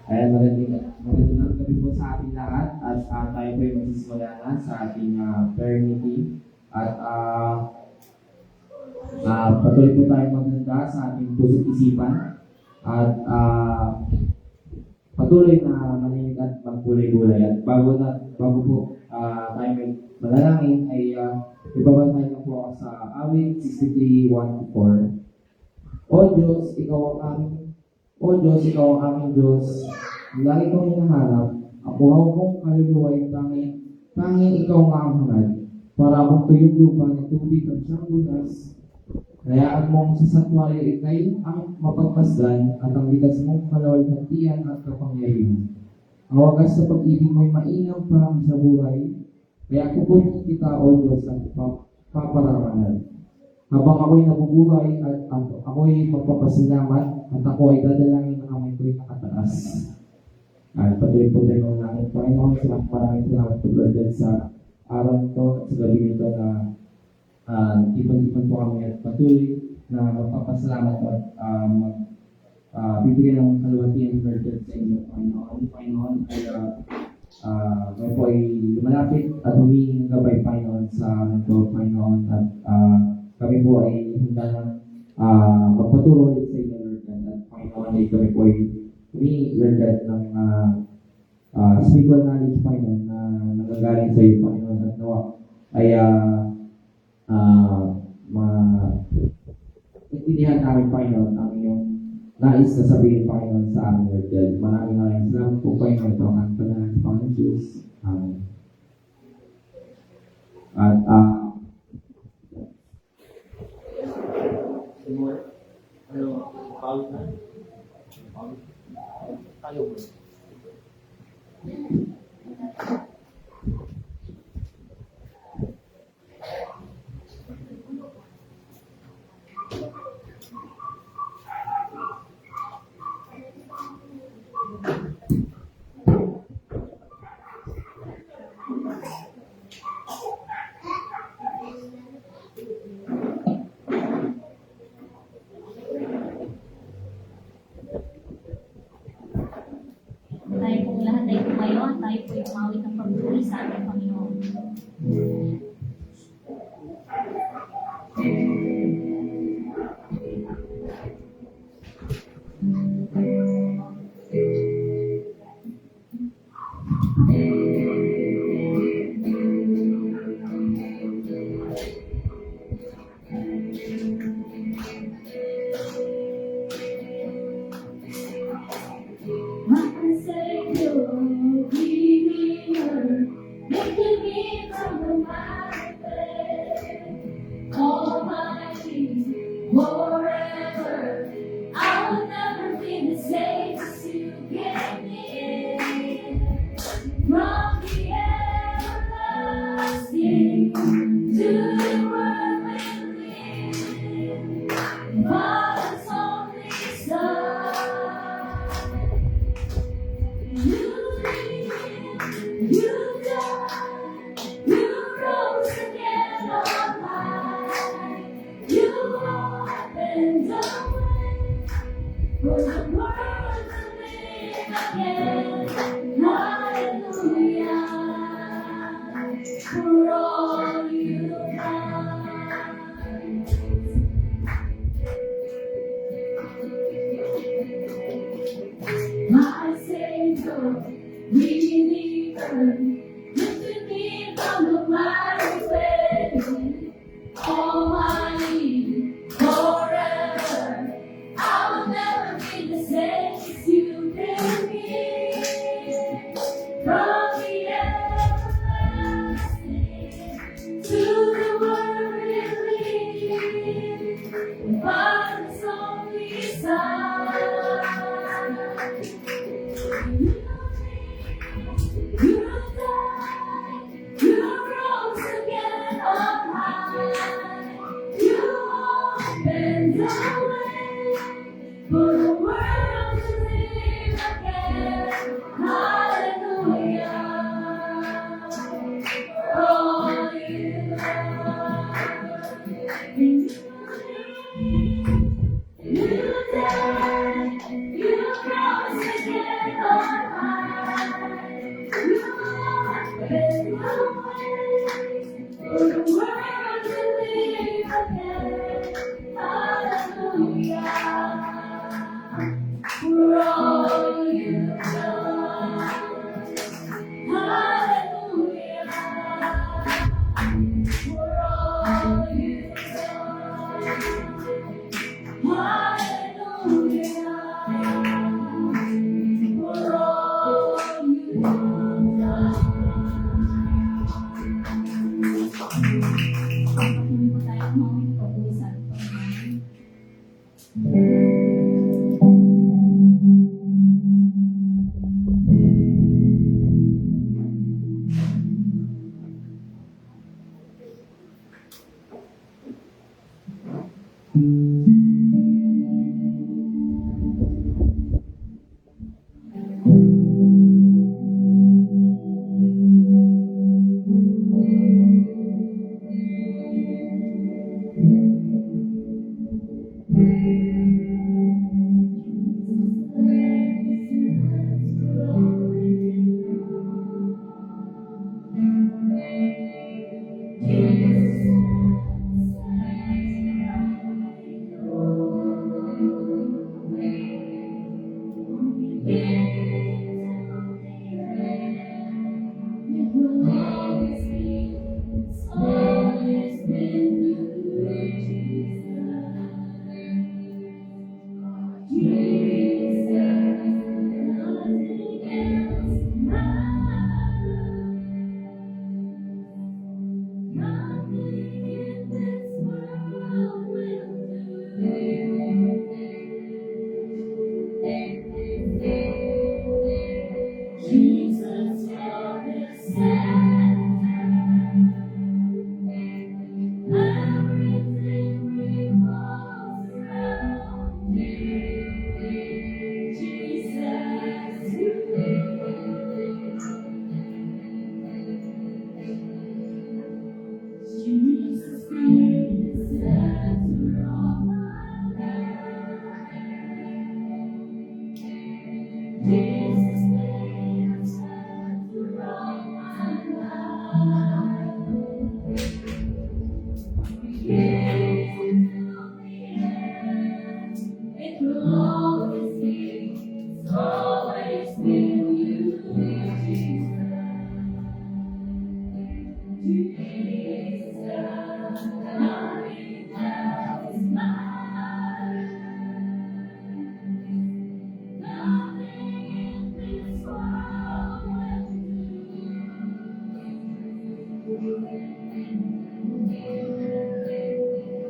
Ayan, magandang gabi po sa ating lahat at tayo po ay magsisimula na sa ating prayer meeting at patuloy po tayo maganda sa ating puso't isipan at patuloy na maninig at magkulay-gulay at bago po tayo may manalangin ay ibabantay na po ako sa awit 63:1-4. O Diyos, ikaw ang aming Diyos. Lagi kong hinahanap. Ang buhaw kong kaluluwa ay tanging ikaw nga ang hangad. Para akong tuyong lupa na tubig at siyang lunas. Hayaan mong sa satwari ikay ang mapagpasdan at ang bigas mong kalawalhatian at kapangyarihan. Ang wagas sa pag-ibig mo'y mainam pa sa buhay. Kaya kukunin kita, O Diyos, at paparangalan. Habang ako'y nabubuhay at ako'y magpapasalamat at ako ay dadalangin ng kamay ko'y nakataas. At patuloy po tayo ng langit. Panginoon, maraming salamat po Lord sa araw nito at sa gabi nito na ipon-ipon po kami at patuloy na magpapasalamat at bibigyan ng kaluwalhatian Lord sa inyo, Panginoon. Panginoon ay kami po ay lumalapit at humihingi ng gabay, Panginoon, sa nito, Panginoon, at kami po ay handa ng magpaturo ulit sa inyo, Lord God. At Panginoon, ay kami po ay humingi, Lord God, ng spiritual knowledge, Panginoon, na nagagaling sa iyo, Panginoon. At nawa ay intindihan namin, Panginoon, ang iyong nais na sabihin, Panginoon, sa amin, Lord God. Maraming salamat po, Panginoon, ito ang pangalan ng Panginoon Diyos. Amen. At tayo pong lahat ay tumayo at tayo po ay umawit ng pagpuri sa ating Panginoon. You Patuloy po tayo mawin pag-uwisan po.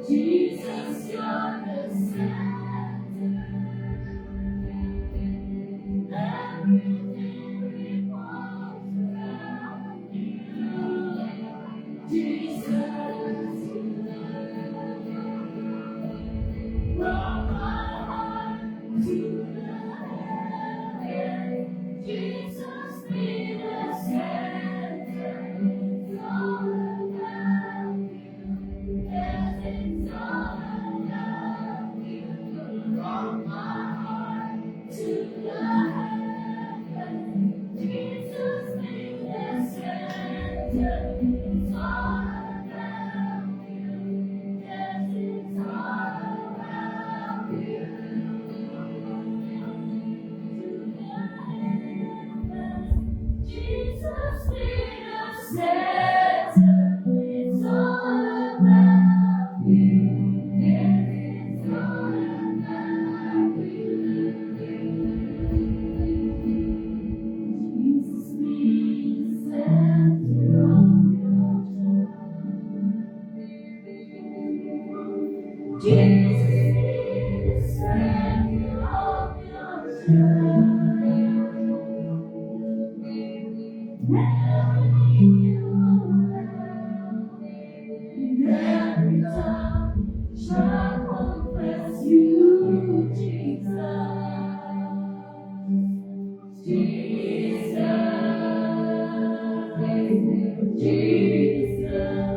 Jesus, you're the center. Everything revolves around you. Jesus, from my heart to the heaven. Jesus, be the center. It's all about you. Yes, it's all about you. From my heart to the heaven. Jesus, be the center. It's all about you. Yes, it's all about you. Jesus, be the center. It's all about you. Yes, it's all about you. Jesus, be the center of your joy. Jesus, be the center of your joy. Never leave you alone. Every time shall confess you, Jesus. Jesus. Jesus.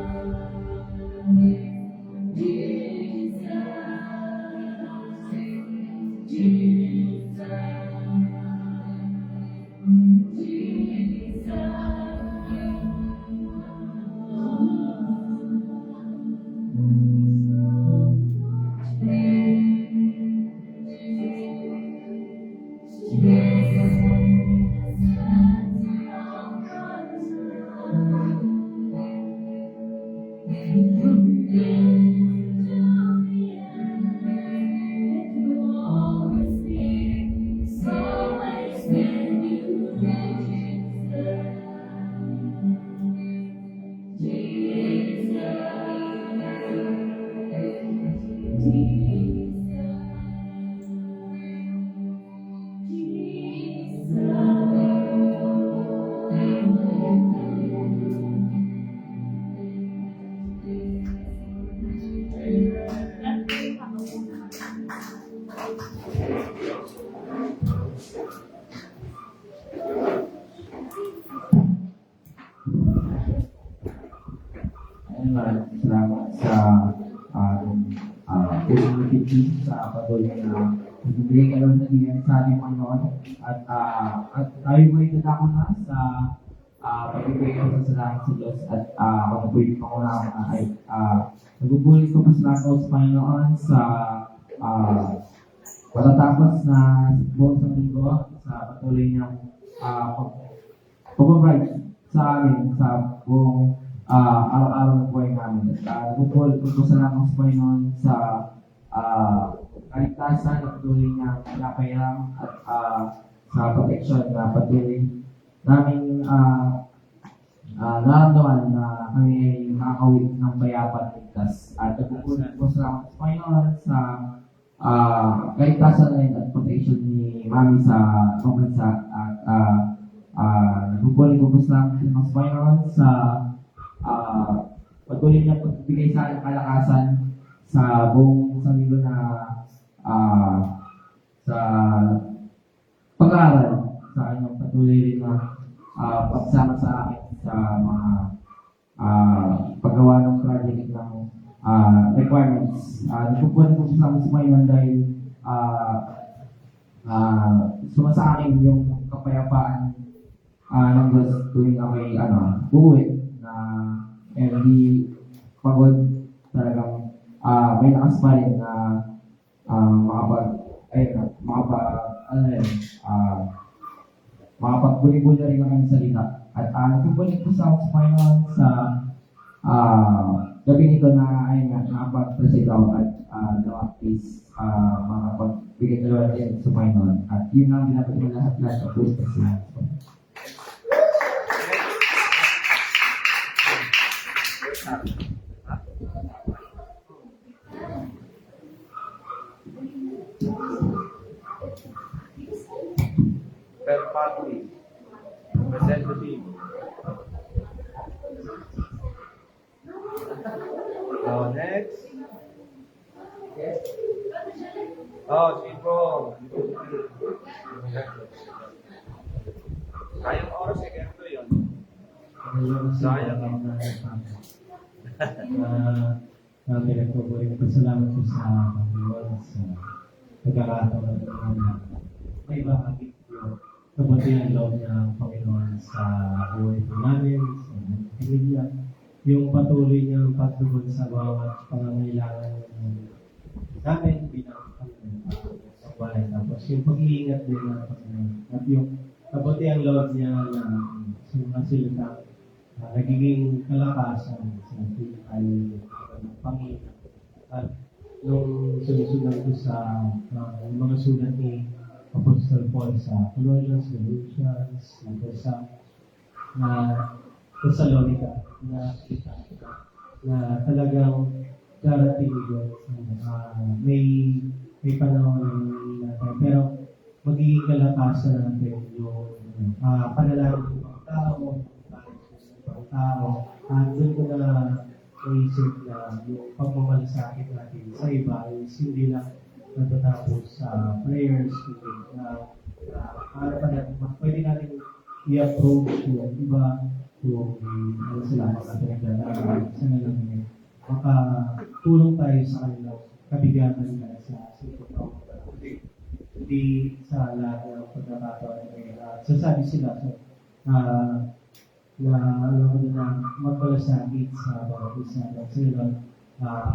At may pangunguna. Ayun, maraming salamat sa positivity sa patuloy na nagbibigay kayo ng diyan sa ating Panginoon at tayo mo itadako na sa pagbibigay ko sa salamat sa Diyos at kung pwede pa ko na ay nagbubulit ko pa sa Panginoon sa patatapos na buong sa linggo sa patuloy niyang pag-provide sa amin sa buong araw-araw ng buhay namin. At nagbubulit ko sa salamat sa Panginoon sa kaligtasan at patuloy niyang pinapayang at sa protection na patuloy namin nararamdaman na kami ay nakakawit ng payapa at ligtas. At nagbubulit ko sa Panginoon sa kaligtasan rin at protection ni Mami sa pambansa at nagbubulit ko sa Panginoon sa patuloy niya pagbigay sa aking kalakasan sa buong sanilo na sa pag-aaral sa kanyang patuloy rin na pagsama sa akin sa mga paggawa ng project ng requirements. Nagpupunan ko sa Panginoon dahil sumasa akin yung kapayapaan ng Diyos tuwing ako'y uuwi na hindi pagod talagang may lakas pa rin na makapagbuli-buli rin ang salita. At nagpupunin ko sa Panginoon sa gabi nito na ay nakapag-preside ako at na-practice makapagbigay talaga din sa Panginoon. At yun ang binabot mo lahat-lahat sa puso sa sila. Per party. Present the team. Next. Sweet bro. Sayang oras eh, kaya ito yun. Sayang. Pinagpupunin ko salamat ko sa Panginoon sa pagkakataon na may bahagi ko kabuti ang loob ng Panginoon sa buhay po namin, sa pamilya, yung patuloy niyang pagtugon sa bawat pangangailangan namin bilang sa bahay. Tapos yung pag-iingat din ng Panginoon at yung kabuti ang loob niya na sa mga silita nagiging kalakasan sa ating ay Panginoon. At nung sinusunod ko sa mga sulat ni Apostle Paul sa Colossians, Galatians, sa Thessalonica na talagang darating yun. May panahon natin. Pero magiging kalakasan natin yung panalangin ng tao, at doon ko na naisip na yung pagmamalasakit natin sa iba is hindi lang natatapos sa prayers, na para pa natin, pwede natin i-approach yung iba kung sila mga pinagdadaan sa nalang makatulong tayo sa kanilang kabigatan nila sa sitwasyon. Hindi sa lahat ng pagkakataon sasabi sila na magpalasakit sa bawat isa ng sila,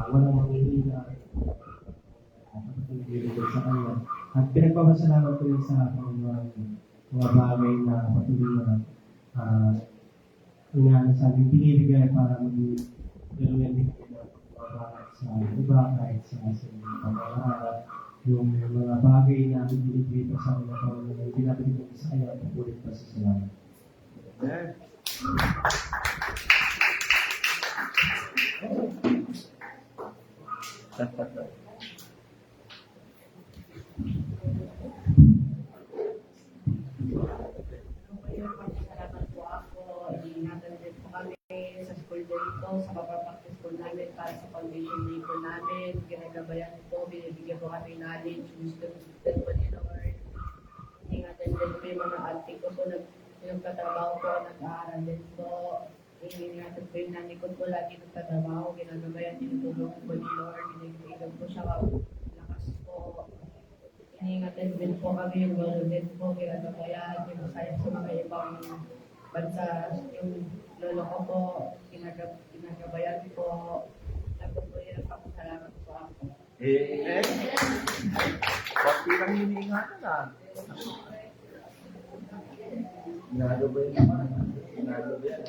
walang manghihina sa kanya. At pinagpapasalamat ko rin sa Panginoon mga bagay na patuloy na inaano sa amin binibigay para maging dalawin din kami ng pagbabalat sa iba kahit sa ating pamamaraan. Yung mga bagay na binibigay pa sa mga pang pinapagay ko sa kanya at ulit pa sa salamat. Amen. Salamat po ako. Iingatan din po kami sa school dito, sa papapractice po namin para sa foundation day po namin. Ginagabayan po, binibigyan po kami knowledge, wisdom, din po ni Lord. Ingatan din po yung mga auntie ko po, nagtatrabaho po, nag-aaral din po. Ingatan po yung nanay ko po, lagi nagtatrabaho, ginagabayan, tinutulungan po ni Lord. Binibigyan po siya lakas po. Ingatan din po kami yung lolo din po, ginagabayan, yung masaya sa mga ibang bansa, yung lolo ko po, ginagabayan po. Ako po yung nagpapasalamat po ako. Amen. Pati lang hiniingatan na. Ginagabayan naman. Ginagabayan.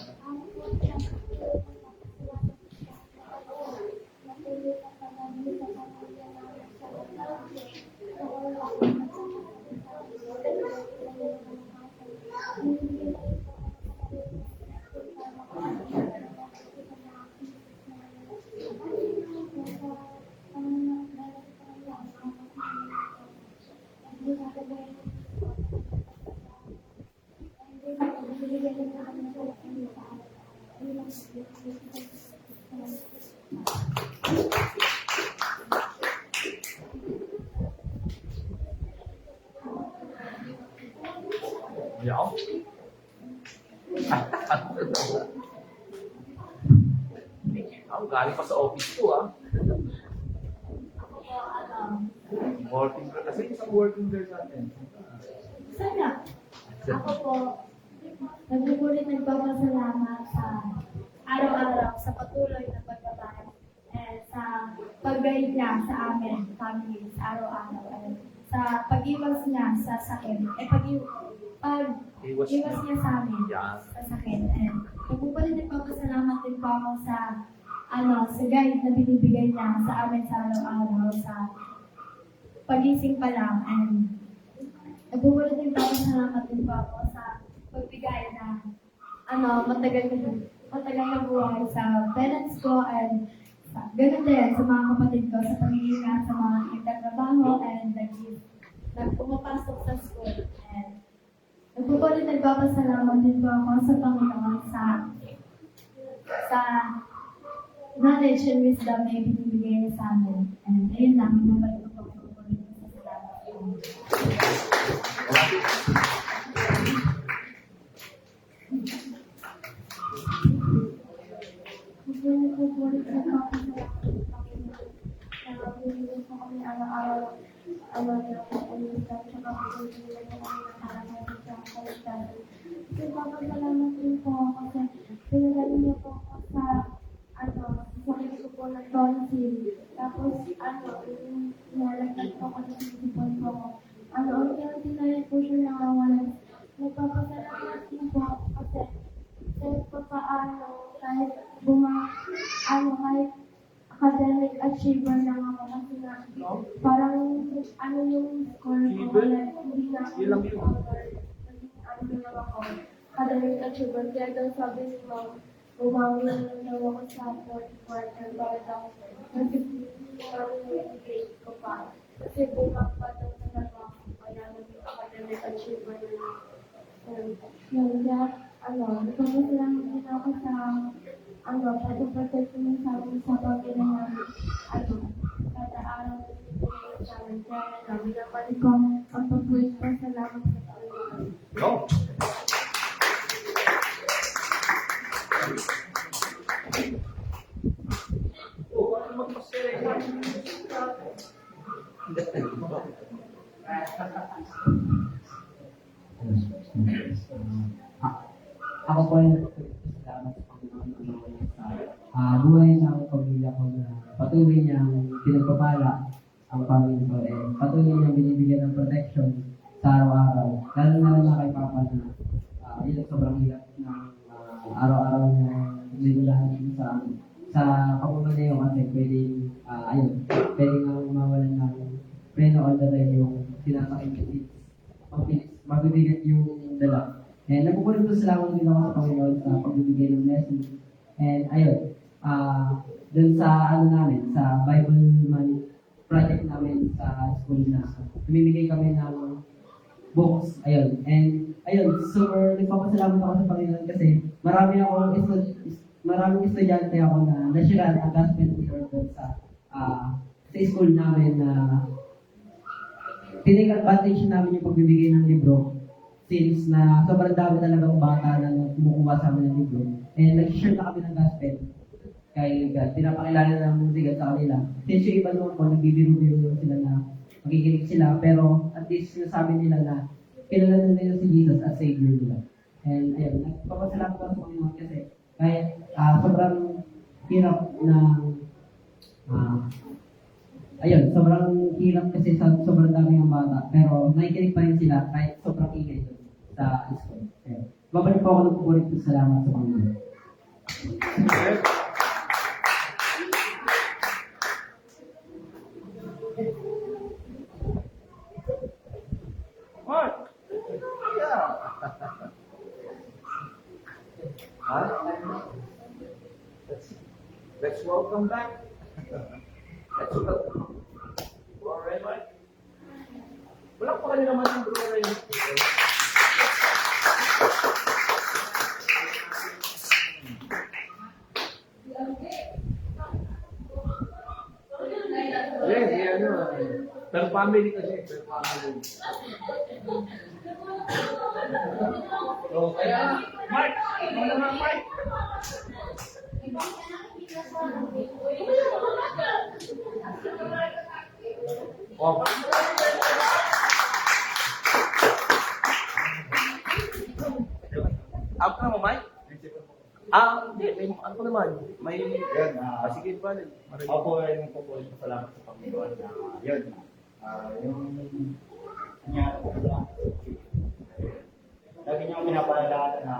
Yaw. Galing pa sa office ko, ah. Working girl. Kasi isang working girl natin. Sana. Ako po, nagbubulit nagpapasalamat sa araw-araw sa patuloy na pagbabayad and sa pag-guide niya sa amin, family, sa araw-araw. And sa pag-iwas niya sa sakit. Pag-iwas niya sa amin sa sakit. And nagbubulit nagpapasalamat din po ako sa sa guide na binibigay niya sa amin sa araw-araw, sa pagising pa lang. And nagbubulit din salamat din po ako sa pagbigay na matagal na buhay sa parents ko and ganun din sa mga kapatid ko sa pag-iingat sa mga nagtatrabaho and pumapasok sa school. And nagbubulit nagpapasalamat din po ako sa Panginoon sa knowledge and wisdom na ibinibigay niya sa amin. And ayun lang, nabalik ko po nagbubulit nagpapasalamat po. Nagbubulit nagpapasalamat po sa binibigay po kami araw-araw ng wisdom tsaka binibigay po kami ng araw-araw sa kaligtasan. Nagpapasalamat din po ako kasi pinagaling niyo po ako sa sakit ko po ng tonsil. Tapos, nilalagyan po ako ng sipon po ko. Unti-unti na rin po siya nangawalan. Nagpapasalamat din po ako kasi kahit pa paano, kahit kahit academic achiever lang ako kasi na parang yung score ko kaya hindi na ako naging lang ako. Academic achiever. Kaya daw sabi ni Mom, bumawi lang daw ako sa fourth quarter para daw kasi parang yung grade ko pa. Kasi bumang pa daw talaga ako kaya naging academic achiever na kaya nagpapasalamat din ako sa pag-protect mo sa amin sa pamilya namin. Kada araw na sa amin. Kaya namin naman ko ang pag-puwit pa salamat sa Panginoon. Go! Ako po ay nagpapasalamat sa Panginoon sa buhay ng pamilya ko na patuloy niyang pinagpapala ang pamilya ko and patuloy niyang binibigyan ng protection sa araw-araw. lalo na kay Papa na yun, sobrang hirap ng araw-araw na nilulahan sa kapamanayo kasi pwede nga mawalan ng preno all the time yung sinasakit kasi mabibigat yung dala. And nagpupulit po salamat din ako sa Panginoon sa pagbibigay ng blessing. And dun sa namin, sa Bible Month project namin sa school na bumibigay kami ng books. Super nagpapasalamat ako sa Panginoon kasi maraming estudyante ako na nashiran ang gospel word sa school namin na tinake advantage namin yung pagbibigay ng libro since na sobrang dami talagang bata na kumukuha sa amin ng libro. And nag-share na kami ng gospel kay God. Pinapakilala ng musika sa kanila. Since yung iba naman po, nagbibiro-biro sila na magigilig sila, pero at least sinasabi nila na kilala na nila si Jesus as Savior nila. And nagpapasalamat ko sa Panginoon kasi kahit sobrang hirap sobrang hirap kasi sa sobrang dami ng bata, pero nakikinig pa rin sila kahit sobrang ingay doon sa school. Babalik po ako ng pupulit po salamat sa Panginoon. Mark! Yeah! Huh? Let's welcome back. Let's welcome. Alright, Mike? Wala pa kanina naman yung bro rin. Yes, per family kasi, per family. So, kaya, Mike! Ano naman, Mike? Oh. Ako naman, Mike? Hindi. Ako naman. May... Yan. Sige pa rin. Ako ay nagpupulit salamat sa Panginoon na yun. Yung nangyari ko sa lagi niyo pinapaalala na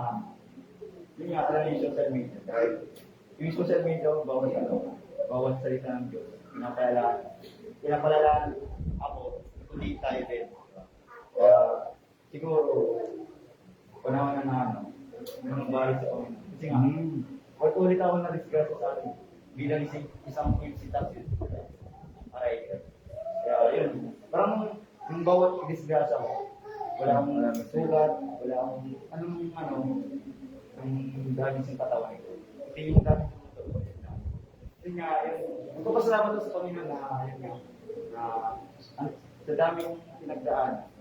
yun nga, alam yung social media. Dahil yung social media, bawat salita ng Diyos. Pinapaalala ako, kundi tayo din. Siguro, panahon na yung balik sa Panginoon. Kasi nga, ulit ako na-discuss sa akin bilang isang taxi. Aray. Kaya yun, parang yung bawat disgrasya ko, wala akong sugat, wala akong yung damage ng katawan ko. Ito yung damage ng katawan ko. Kasi nga, yun, magpapasalamat ko sa Panginoon na yun nga, sa dami kong pinagdaan.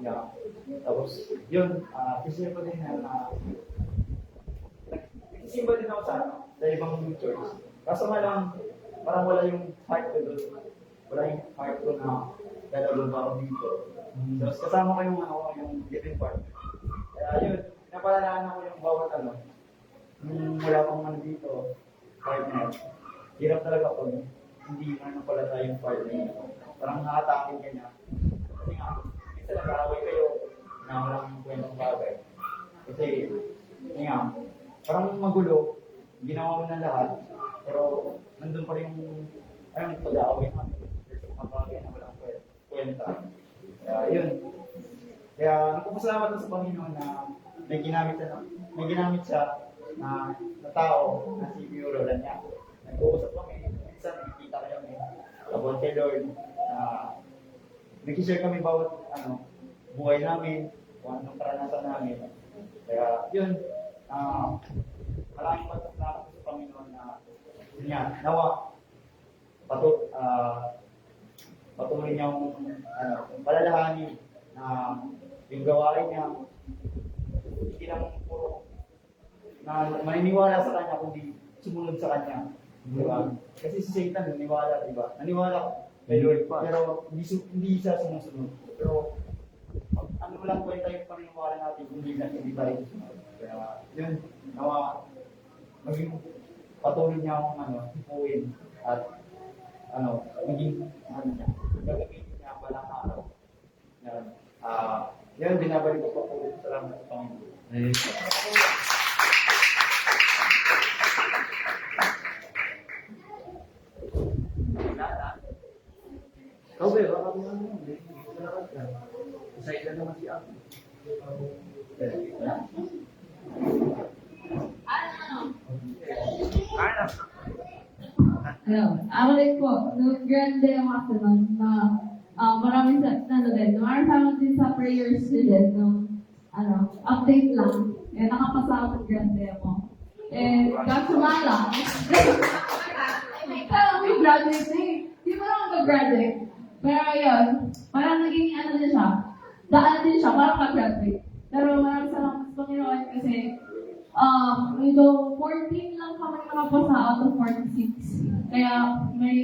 Yeah. Tapos, yun, kasi ko din na nagsisimba din ako sa ibang church. Kaso nga lang, parang wala yung heart ko doon. Wala yung heart ko na dalawa ba ako dito. Tapos kasama ko yung giving part. Kaya yun, napalalaan ako yung bawat wala akong dito, partner. Hirap talaga pag hindi pala tayong partner. Parang nakatangin ka niya. Kasi nga, minsan nag-aaway kayo na walang kwentong bagay. Kasi, nga, parang magulo, ginawa mo na lahat, pero nandun pa rin yung pag-aaway naman. There's mga bagay na walang kwenta. Kaya yun. Kaya nagpapasalamat ko sa Panginoon na may ginamit siya na tao na si Muro lang niya. Nag-uusap kami, minsan nakikita kami about kay Lord. Nag-share kami bawat buhay namin, kung anong karanasan namin. Kaya yun, maraming pasasalamat sa Panginoon na yun nga, nawa patuloy niyang palalahanin na yung gawain niya hindi naman puro na maniniwala sa kanya kundi sumunod sa kanya. Diba? Kasi si Satan naniwala, diba? Naniwala kay Lord pero hindi siya sumusunod. Pero ano lang kwenta yung paniniwala natin kung hindi tayo susunod. Kaya yun, nawa maging patuloy niya akong hipuin at maging niya, gagamitin niya palang araw. Yan, binabalik ko po po. Salamat sa Panginoon. Ikaw ba, baka mo ano, salamat ka. Masaya naman si Ako. Ano, awalay po, nag-grand day ang ako nun na maraming marami sa din sa prayers din, update lang. Nakapasa ako ng grand day mo. Kaso nga lang, kaya may graduate di ba lang mag-graduate? Pero yun, parang naging din siya, daan din siya, parang mag-graduate. Pero maraming salamat sa Panginoon kasi ito 14 lang kami nakapasa out of 46. Kaya may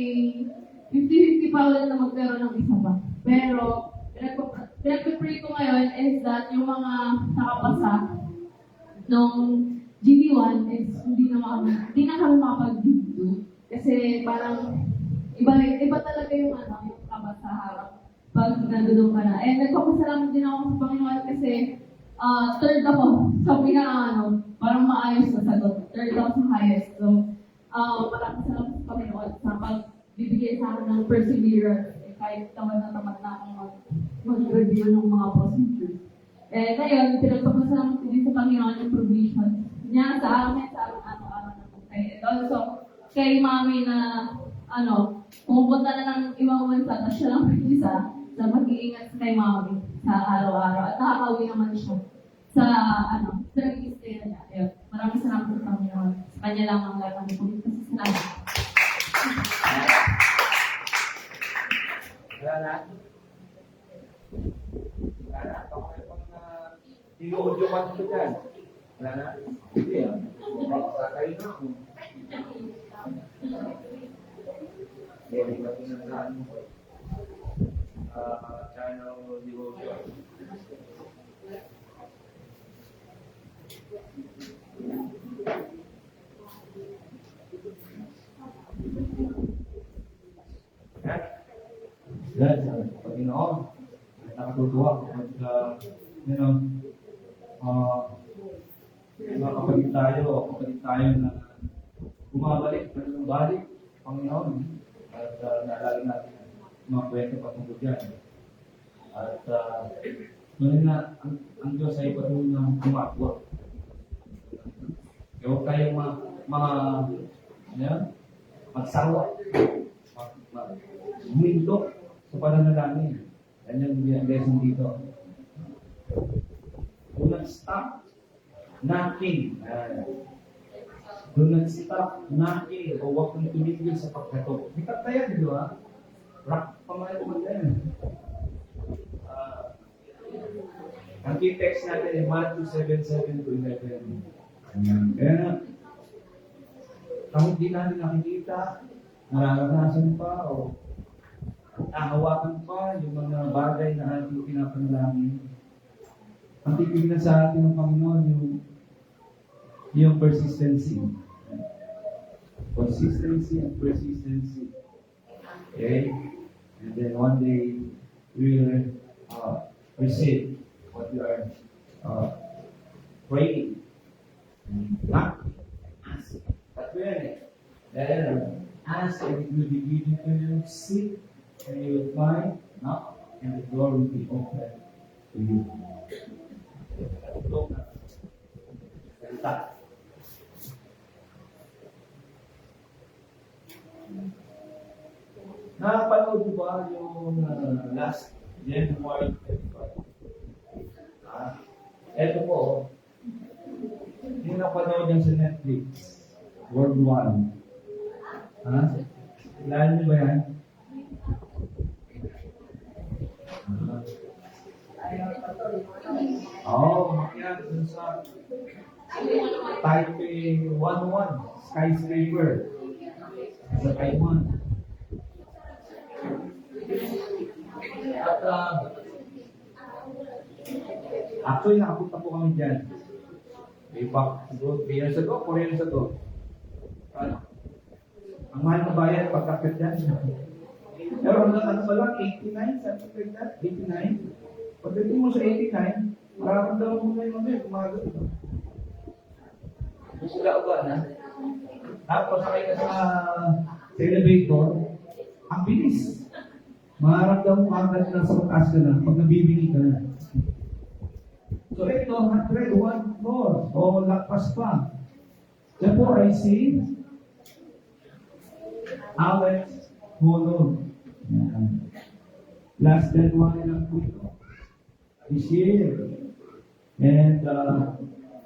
50-50 pa ulit na magkaroon ng isa pa. Pero pinag-pray ko ngayon is that yung mga nakapasa nung GD1 is hindi na kami makapag-GD2. Kasi parang iba talaga yung yung kabasa sa harap pag nandun ka na. And nagpapasalamat din ako sa Panginoon kasi third ako sa parang maayos na sagot. Third ako sa highest. So, maraming salamat sa Panginoon sa pagbibigay sa akin ng perseverance. Kahit tamad na akong mag-review ng mga procedures. Ngayon, pinagpapasalamat ko din sa Panginoon yung provision niya sa amin, sa araw-araw na buhay. And also, kay Mami na, pumupunta na ng ibang bansa, tapos siya lang isa sa mag-iingat kay Mami sa araw-araw. At nakakauwi naman siya sa nag-i-stay na niya. Ayun. Maraming salamat sa Panginoon. Sa kanya lang ang lahat ng pulit kasi salamat. Wala na? Wala na? Ako kayo pang i-audio pa dito dyan. Wala na? Hindi ah. Baka kayo na ako. Hindi ko natin ang saan mo. Channel devotion. Yan, sa Panginoon. Nakatutuwa kapag, kapatid tayo na bumabalik, balik, Panginoon. At naalala natin mga kwento patungkol dyan. At tuloy na ang Diyos ay patuloy na gumagawa. Kaya huwag tayong magsawa, huminto sa pananalangin. Yan yung lesson dito. Do not stop knocking. Do not stop knocking o huwag kang tumigil sa pagkatok. May kanta yan, di ba? Rock pamahay ko yan. Ang key text natin ay Matthew 7:7-11. Kaya kahit di natin nakikita, nararanasan pa o nahawakan pa yung mga bagay na ating pinapanalangin. Ang titignan sa atin ng Panginoon yung persistency. Consistency and persistency. Okay? And then one day, we will receive what we are praying. Not ask. But when ask and it will be given to you, seek and you will find, knock and the door will be open to you. Napanood mo ba yung last January 25? Ito po, yung napanood yan sa Netflix, World War. Kilala niyo ba yan? Makiyan dun sa Taipei 11 skyscraper sa Taiwan. At actually nakapunta po kami dyan. Way back, 3 years ago, 4 years ago. Ang mahal na bayan pagkakit dyan. Pero ano pa lang, 89, something like that, 89. Pagdating mo sa 89, mararamdaman mo na yung ano yun, umaga. Uga-uga na. Tapos sakay ka sa elevator, ang bilis. Mararamdaman mo agad na sa mataas ka na pag nabibigay ka na. So ito, 101 floors. O lakpas pa. Therefore, I see Alex Honor. Last January lang po ito. This year. And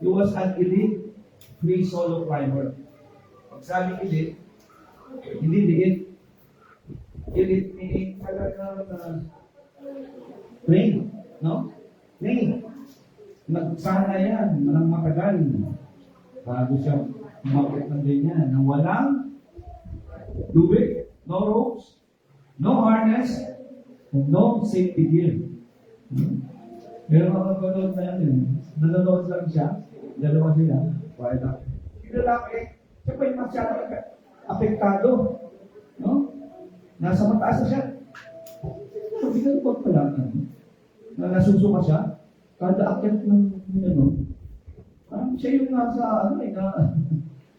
he was an elite free solo climber. Pag sabi elite, hindi liit. Elite meaning talagang train. No? Train. Nagsana yan, manang matagal. Bago siya umakit ng ganyan. Nang walang tubig, no ropes, no harness, and no safety gear. Meron mga nanonood na yan. Nanonood lang siya. Dalawa sila. Quiet up. Yung lalaki, siya pa yung masyadong apektado. No? Nasa mataas na siya. So, binalipot pa lang. Na nasusuka siya. Kada akyat ng parang siya yung nasa,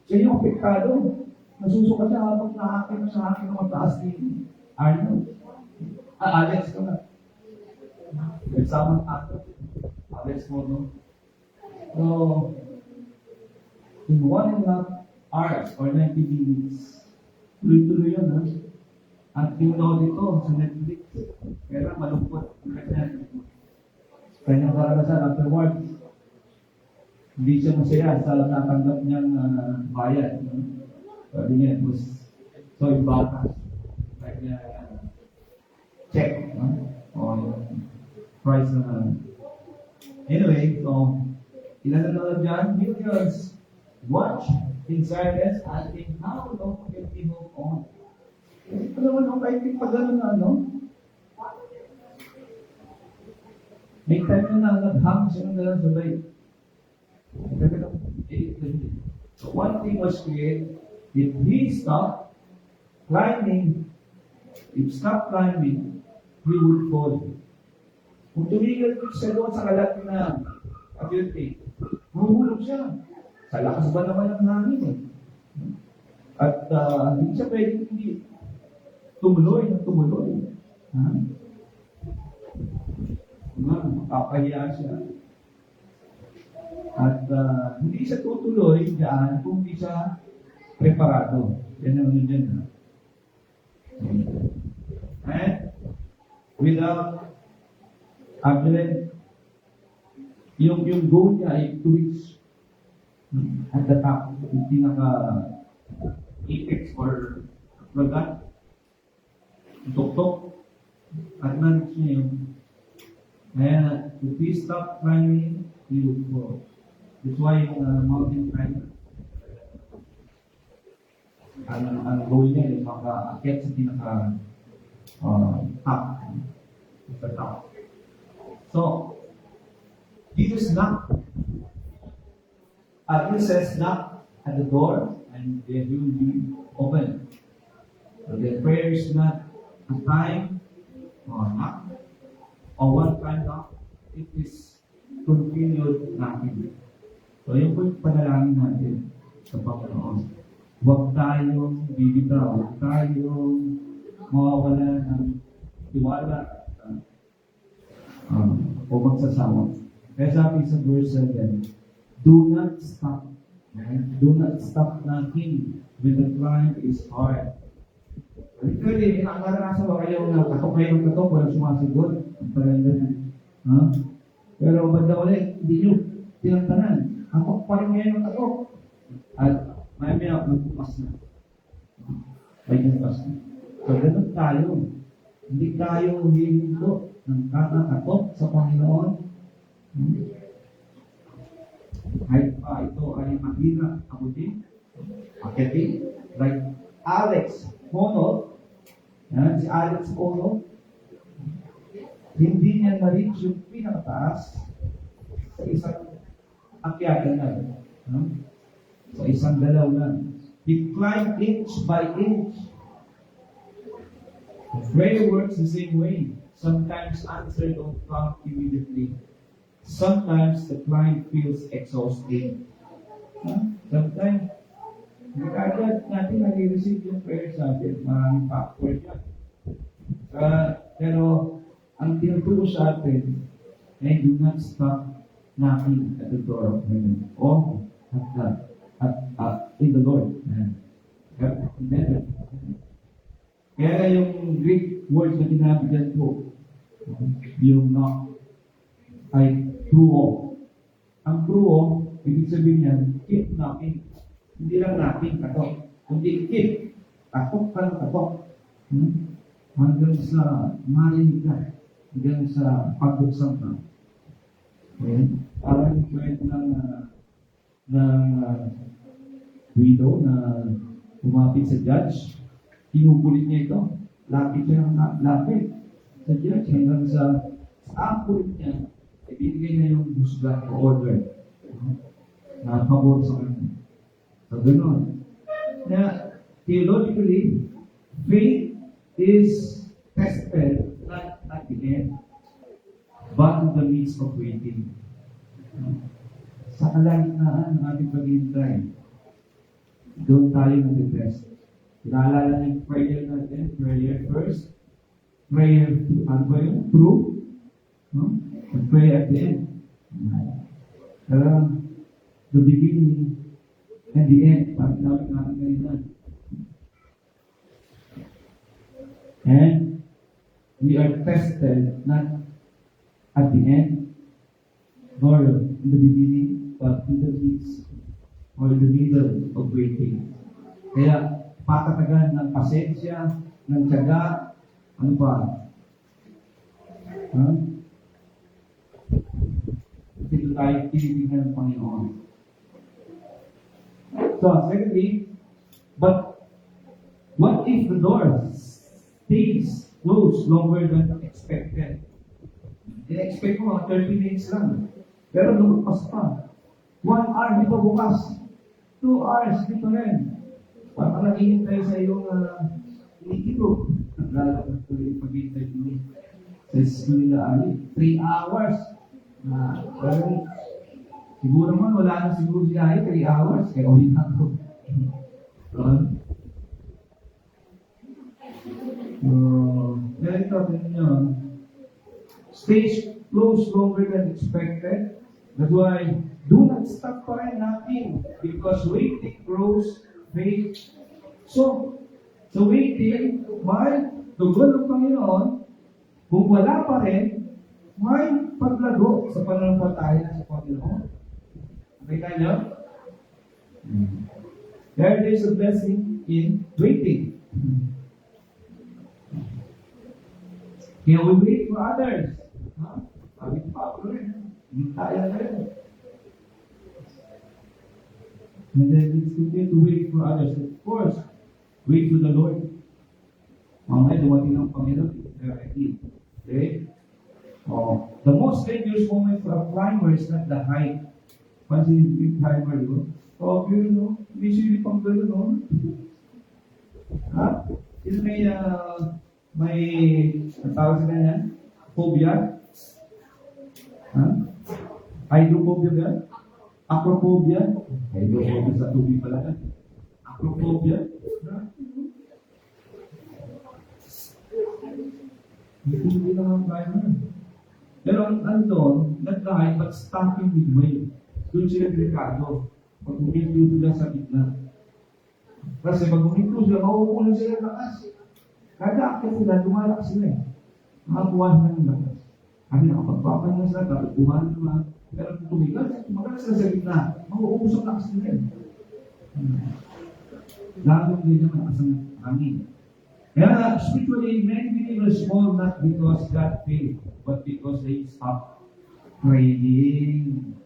siya yung apektado. Nasusuka siya habang nakakit na sa akin ng mataas ni Arnold. Alex ka na. Nagsamang ato. Alex mo, no? So, in 1.5 hours or 90 minutes, tuloy-tuloy yun, ha? At yung dito sa Netflix, kaya malungkot. Kanyang karanasan afterwards, hindi siya masaya sa natanggap niyang bayad. Sabi niya, it was so imbakas. Like, check on price na. Anyway, so, ilan na naman dyan? Millions watch in silence asking how long can we move on? Ito naman ang kahit pa gano'n na, no? May time na naghang siya ng dalang sabay. So one thing was clear, if he stopped climbing, he would fall. Kung tumigil siya doon sa kalat na ability, mahuhulog siya. Sa lakas ba naman ang hangin eh. At hindi siya pwedeng hindi tumuloy. Makapahiya siya. At hindi siya tutuloy dyan kung hindi siya preparado. Yan ang yun. And without actually, yung goal niya ay to reach at the top, yung pinaka-apex or lagat, tuktok, at na-reach niya yung kaya, if we stop climbing, we would fall. That's why mountain climber, ang goal niya ay maka-akit sa top. So, Jesus knocked. Jesus knocked at the door, and then he will be open. So the prayer is not a time or knock, or one time knock. It is continued knocking. So yun po yung panalangin natin sa Panginoon. Huwag tayong bibitaw, huwag tayong mawawala ng tiwala o magsasawa. Kaya sabi sa verse 7, do not stop. Do not stop knocking when the climb is hard. Literally, nakakarasan ba kayo na katok kayo ng katok, walang sumasagot? Parang ganun. Pero banda ulit, hindi nyo tinantanan. Katok pa rin ngayon ng katok. At may nagpupas na. May nagpupas na. So, ganun tayo. Hindi tayo hihinto ng kakakatok sa Panginoon. Kahit pa ito ay mahirap abutin, akitin, like Alex Honor, yan, si Alex Honor, hindi niya na-reach yung pinakataas sa isang akyatan na. Sa isang dalaw lang. He climbed inch by inch. Prayer works the same way. sometimes answer don't come immediately. Sometimes the client feels exhausted. Sometimes, hindi agad natin nare-receive yung prayers natin. Maraming factor yan. Pero, ang tinuturo sa atin ay do not stop knocking at the door of heaven. Or in the Lord. Never. Kaya yung Greek word na ginamit dyan po, yung knock, ay pruo. Ang pruo, ibig sabihin niyan, keep knocking. Hindi lang knocking, katok. Kundi keep, katok ka ng katok. Hanggang sa marinig ka. Hanggang sa pagbuksan ka. Okay? Parang yung kwento ng widow na umapit sa judge, kinukulit niya ito. Lapit siya ng lapit sa judge hanggang sa kulit niya, ibinigay niya yung husga o order na pabor sa kanya. So, gano'n. Na, theologically, faith is tested not at the end, but in the midst of waiting. Sa kalagitnaan ng ating paghihintay, doon tayo nag-test. Pinaalala niyo yung prayer natin, prayer first, prayer, ano ba yun? True? No? And pray at the end. The beginning and the end, parang namin natin kanina. And we are tested not at the end, nor in the beginning, but in the midst or in the middle of waiting. Kaya, patatagan ng pasensya, ng tiyaga, ano pa? Dito tayo tinitingnan ng Panginoon. So, secondly, but what if the door stays closed longer than expected? In-expect mo mga 30 minutes lang. Pero lumagpas pa. 1 hour, di pa bukas. 2 hours, di pa rin. Parang naghihintay sa iyong inikilo. Lalo na ito yung paghihintay mo. Sa school nila, 3 hours. Pero siguro man, wala na siguro siya 3 hours. Kaya ulit na ito. Ganito ninyo. Stays close longer than expected. That's why, do not stop pa rin natin because waiting grows faith. So waiting, may tugon ng Panginoon. Kung wala pa rin, may paglago sa pananampalataya sa Panginoon. Okay tayo? There is a blessing in waiting. Can we wait for others? Sabi ko pa ako rin. Hindi tayo na rin. And then let's continue to wait for others. Of course, wait for the Lord. Mamaya dumating ang Panginoon. Okay? The most dangerous moment for a climber is not the height. Pansin yung climber, di ba? Yun, no? May sili pang gano'n, no? Is may ang tawag sila yan? Phobia? Hydrophobia ba yan? Acrophobia? Hydrophobia sa tubig pala yan. Acrophobia? Hindi naman kaya na. Pero ang doon, nag-lie but stopping midway. Doon sila delikado. Pag huminto sila sa gitna. Kasi pag huminto sila, mauupunan sila lakas. Kada akit sila, lumalakas sila eh. Makakuha sila ng lakas. Kami nakapagpapan na sila, kapukuhan naman. Pero kung tumigal, magalas sila sa gitna. Mauubos ang lakas nila eh. Lalong din naman lakas ang hangin. Kaya spiritually, many believers fall not because God failed, but because they stop praying.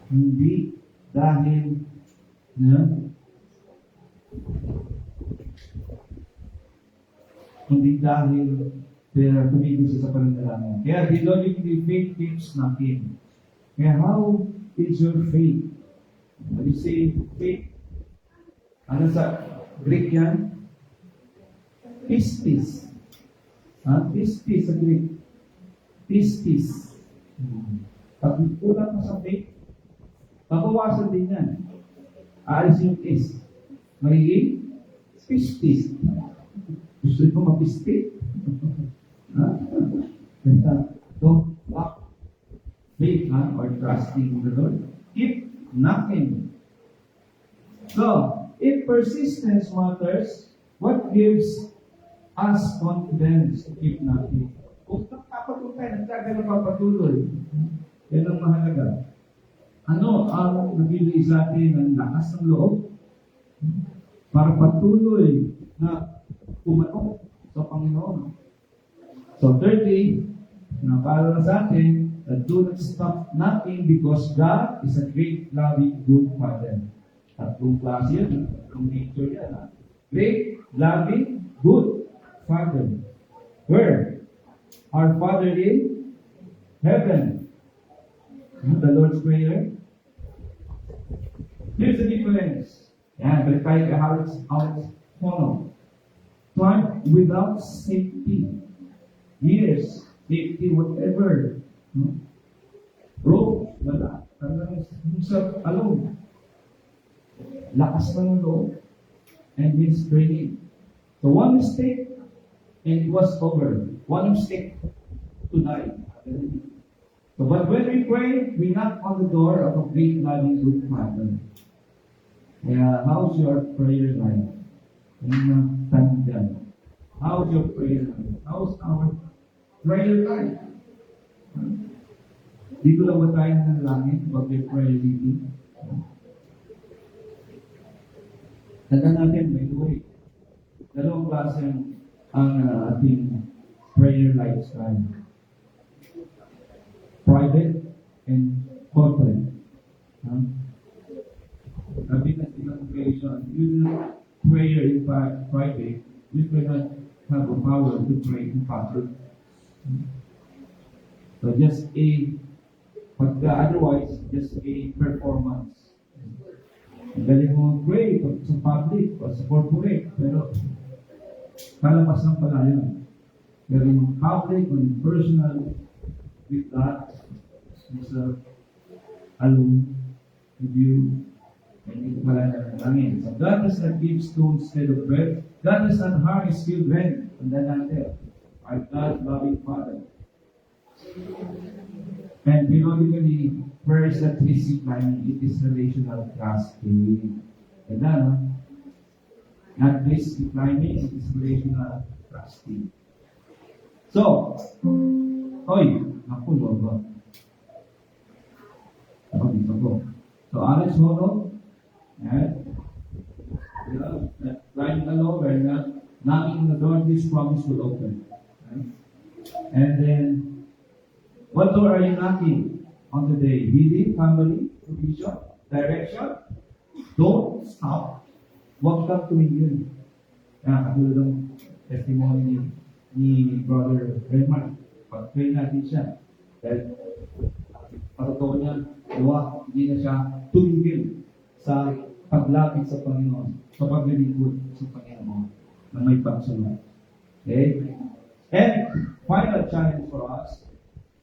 Hindi dahil hindi dahil tumigil siya sa pananalangin. Kaya theologically, faith keeps knocking. Kaya how is your faith? When you say faith, ano sa Greek yan? Pistis. Pistis sa Greek. Pistis. Pag kulang ka sa faith, babawasan din yan. Aalis yung is. Magiging pistis. Gusto nyo mapistis? Don't lack faith or trusting in the Lord. Keep knocking. So, if persistence matters, what gives us confidence to keep knocking? Kung nagpapatuloy tayo, nagpapatuloy, yan ang mahalaga. Ano ang nabili sa atin ng lakas ng loob para patuloy na pumanok sa Panginoon? So thirdly, para sa atin, that do not stop knocking because God is a great, loving, good Father. Tatlong klase yan, tatlong nature yan. Great, loving, good Father. Where? Our Father in heaven. The Lord's Prayer. Here's the difference. Yan, balik tayo kay Alex Honnold. Time without safety. Years, safety, whatever. Bro, wala. Talagang himself alone. Lakas ng loob. And his training. So one mistake, and it was over. One mistake to die. So, but when we pray, we knock on the door of a great, loving, good Father. Yeah, how's your prayer life? How's your prayer life? How's our prayer life? Dito lang ba tayo ng langit? Wag may prayer meeting? Tandaan natin, by the way, dalawang klase ang ating prayer lifestyle. Private and corporate. Sabi na congregation, you do prayer in private, you cannot have the power to pray in public. So just otherwise, just a performance. Ang galing mo pray sa public o sa corporate, pero kalapasan pala yun. Pero in public or in personal, with God, is alone with you, and hindi pala na langin. So God does not give stones instead of bread. God does not harm His children. Tandaan natin, our God, loving Father. And periodically, prayer is not basic lining, it is relational trusting. And then, not basic lining, it is relational trusting. So, naku, Lord. Ako dito ko. So, Alex Honnold, lying alone, we're not knocking on the door, this promise will open. Right? And then, what door are you knocking on the day? Healing, family, provision, direction? Don't stop. Huwag kang tumigil. Katulad ng testimony ni Brother Redmar. Pag-pray natin siya. Dahil patotoo niya, hindi na siya tumigil sa paglapit sa Panginoon, sa paglilingkod sa Panginoon na may pagsunod. Okay? And final challenge for us,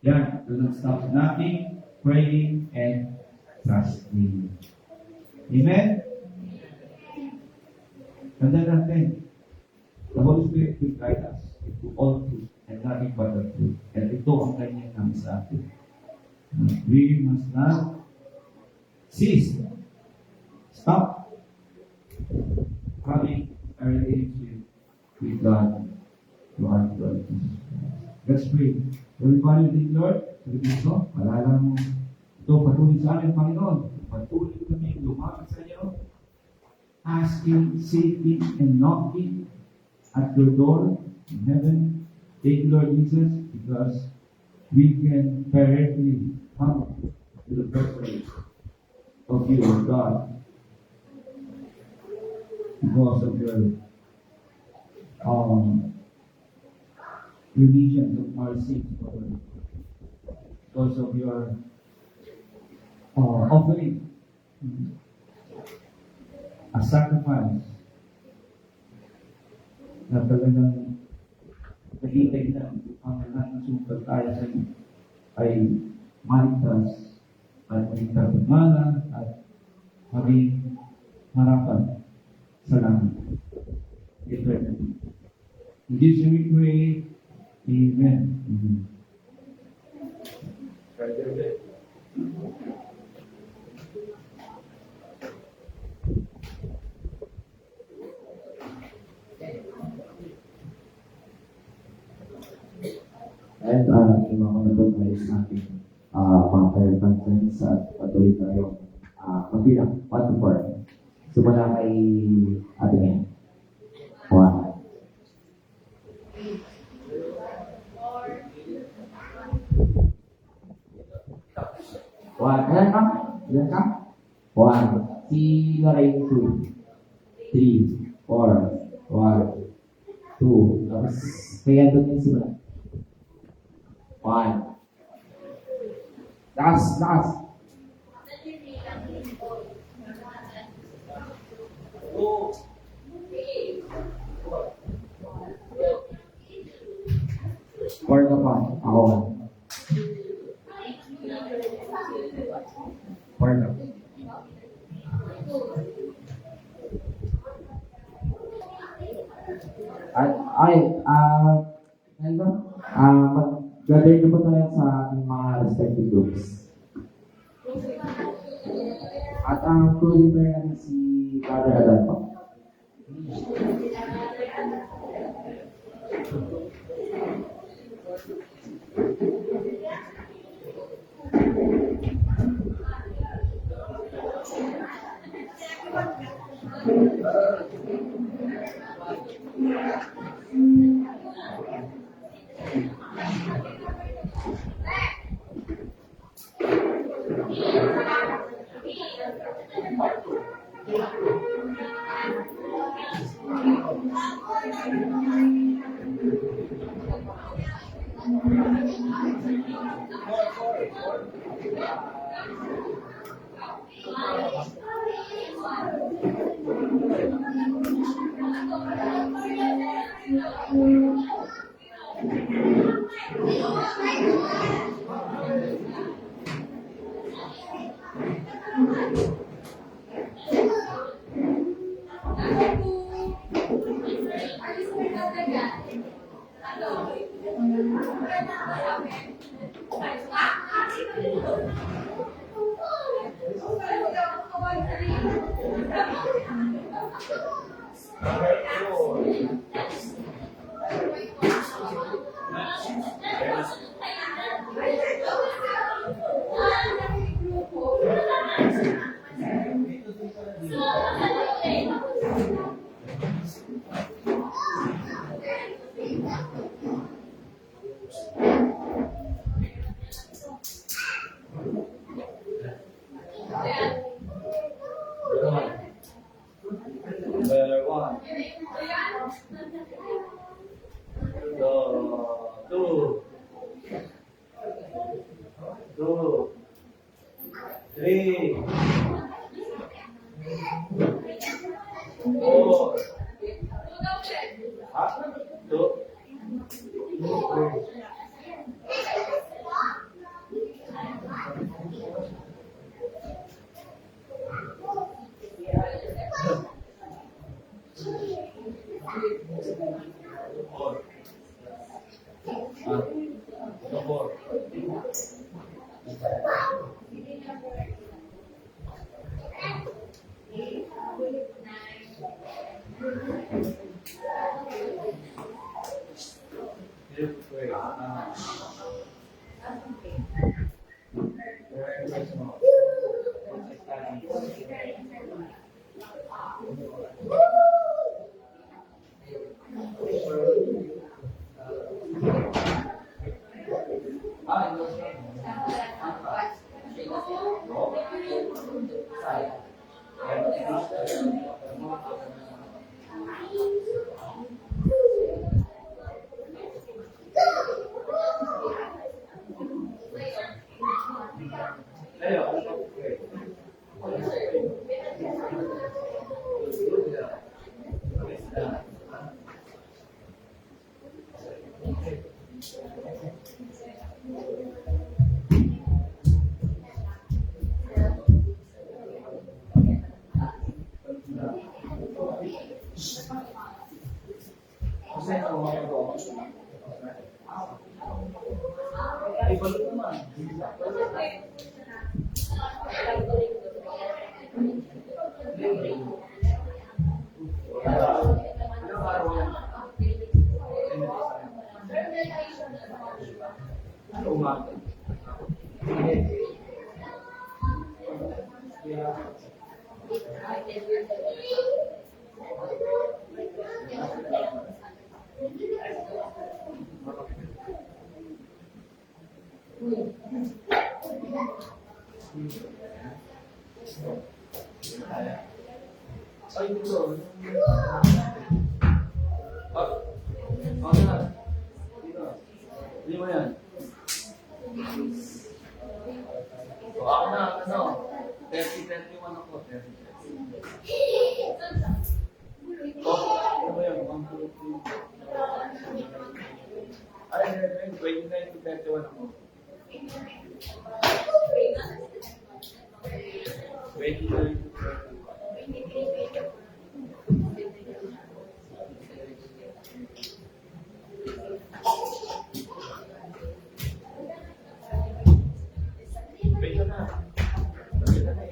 do not stop knocking, praying, and trusting. Amen? Tandaan natin, the Holy Spirit will guide us into all truth and nothing but the truth. And ito ang kanyang nang sa atin. We must not cease. Stop having a relationship with God to our Lord Jesus Christ. Let's pray. Everybody with Lord, Kristo, malala mo ito patuloy sa amin, Panginoon. Patuloy kami lumapit sa iyo, asking, seeking, and knocking at your door in heaven. Thank you, Lord Jesus, because we can directly come to the presence of you, O God, because of your remission of our sins, Lord. Because of your offering a sacrifice na talagang nahintay na ang lahat ng sukat tayo sa iyo ay maligtas at maging mana at maging harapan sa langit. Eternity. In Jesus we pray. Amen. And yung mga nanonood tayo sa ating mga prayer conference at patuloy tayo magbilang 1 to 4. So mula kay Ate May. 1. Ilan ka? Ilan ka? 1. Si Lorraine 2. 3. 4. 1. 2. Tapos kaya doon yung simula. 1. Lakas, lakas. Four na pa. Ako. 4 na. At mag-gather na po tayo sa ating mga respective groups. At ang closing prayer natin si Father Adan po. Number 1. 2. 2. 3. 4. Ha? 2. 3. Umaga. Ay, dito. Okay na. Dito. Hindi mo yan. So, ako na, ano, 30-31 ako, 30-31. Oh, ano ba yan? 1, 2, 3. Ay, 29-31 ako. 29-31. Medyo na. Medyo na eh.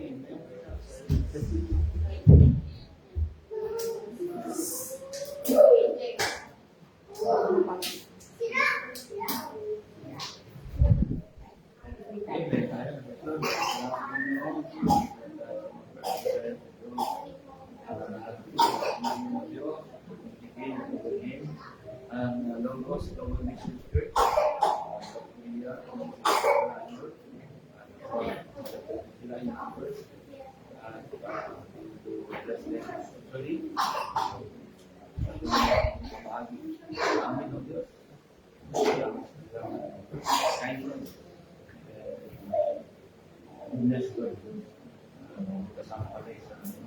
Ang logos, Logo Mission Church, sila yung numbers at bless them actually bahagi amin ng Diyos kindness goodness Lord kasama kami sa visit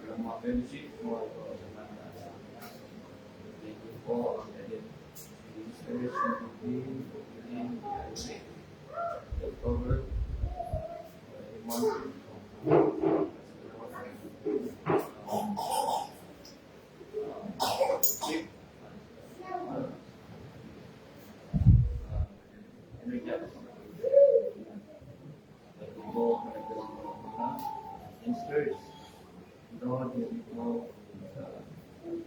ang mga fellowship mo sa mga thank you po ang ministers and October month. Ministers, Lord, you know,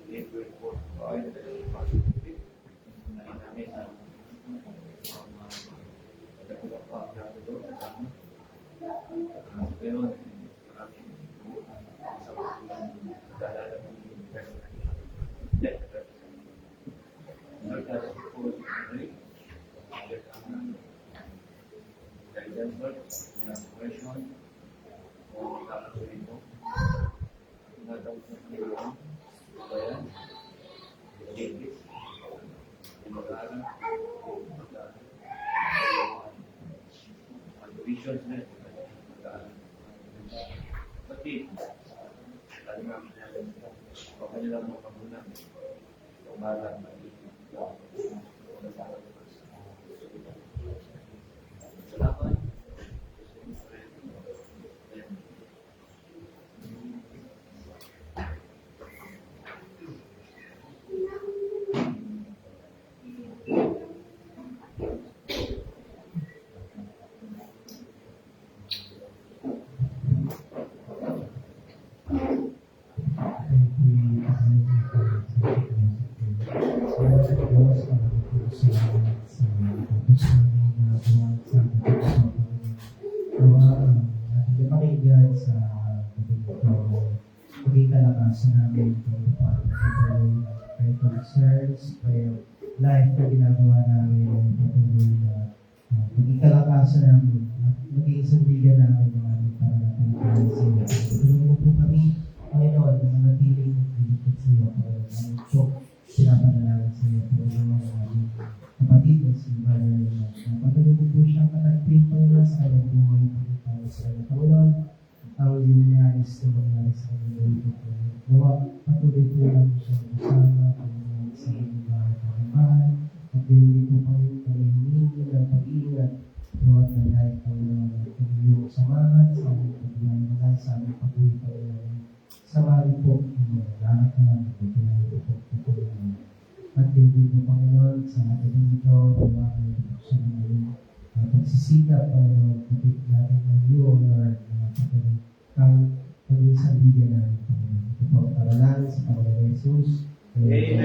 April 4th, pero maraming sa pagdalala ng letter. Lord, as we put break, get ang guidance, Lord, ng question, o kakasuhin mo, natawag na kanilang bayan, English, yung mag-aaral, ang visions na pati lalo na o kanilang mga kamunan umalang salamat. Life na ginagawa namin yung patuloy na pagkikalakasan namin at maging sandigan namin ng aming para natin kayo sa iyo. Tulungan mo po kami, Panginoon, na manatiling naglilikod sa iyo. Ang chok, sinapanalangin sa iyo. Tulungan mo ang aming kapatid na si Brother Lynette. Patuloy mo po siyang katagpin, Panginoon, sa kanyang buhay. Pagkitaw sa iyo, Panginoon, ang iyong nais na mangyari sa kanyang buhay. Gawa, patuloy po lang siyang kasama, Panginoon, sa iyong at hindi ko pang humingi ng pag-iingat at nalay Panginoon at iyong samahan sa aming pagmamagal sa aming pag-uwi Panginoon. Samahan po ang lahat ng pagkakita po. at din po, Panginoon, sa ating dito, nawakan sa mga pagsisikap, Panginoon, kapit natin ang iyo, Lord, ang pag-iisang bigyan namin, Panginoon. Ito po, paralan sa Panginoon Jesus. Amen.